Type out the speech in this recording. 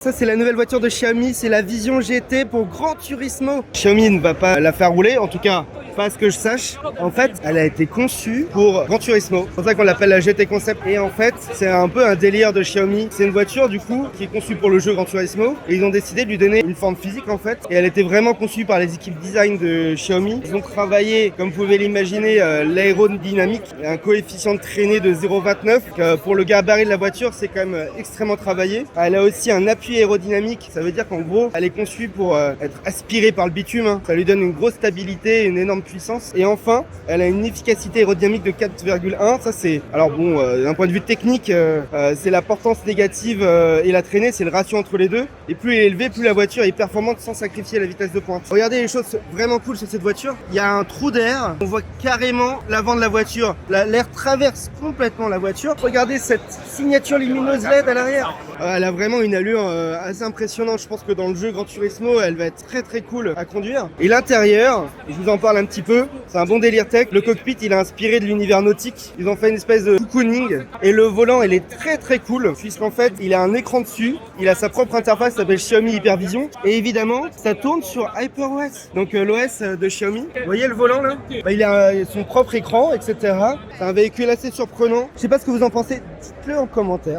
Ça c'est la nouvelle voiture de Xiaomi, c'est la Vision GT pour Gran Turismo. Xiaomi ne va pas la faire rouler, en tout cas pas à ce que je sache. En fait, elle a été conçue pour Gran Turismo. C'est pour ça qu'on l'appelle la GT Concept. Et en fait, c'est un peu un délire de Xiaomi. C'est une voiture du coup qui est conçue pour le jeu Gran Turismo. Et ils ont décidé de lui donner une forme physique en fait. Et elle était vraiment conçue par les équipes design de Xiaomi. Ils ont travaillé, comme vous pouvez l'imaginer, l'aérodynamique. Il y a un coefficient de traînée de 0,29. Pour le gabarit de la voiture, c'est quand même extrêmement travaillé. Elle a aussi un appui aérodynamique. Ça veut dire qu'en gros, elle est conçue pour être aspirée par le bitume. Ça lui donne une grosse stabilité, une énorme puissance. Et enfin, elle a une efficacité aérodynamique de 4,1. Ça c'est, alors bon, d'un point de vue technique, c'est la portance négative et la traînée, c'est le ratio entre les deux. Et plus elle est élevée, plus la voiture est performante sans sacrifier la vitesse de pointe. Regardez les choses vraiment cool sur cette voiture. Il y a un trou d'air. On voit carrément l'avant de la voiture. L'air traverse complètement la voiture. Regardez cette signature lumineuse LED à l'arrière. Elle a vraiment une allure assez impressionnante. Je pense que dans le jeu Gran Turismo, elle va être très très cool à conduire. Et l'intérieur, je vous en parle un petit peu, c'est un bon délire tech. Le cockpit, il est inspiré de l'univers nautique. Ils ont fait une espèce de cocooning. Et le volant, il est très très cool, puisqu'en fait, il a un écran dessus. Il a sa propre interface, ça s'appelle Xiaomi Hypervision. Et évidemment, ça tourne sur HyperOS. Donc l'OS de Xiaomi. Vous voyez le volant là? Il a son propre écran, etc. C'est un véhicule assez surprenant. Je sais pas ce que vous en pensez. Dites-le en commentaire.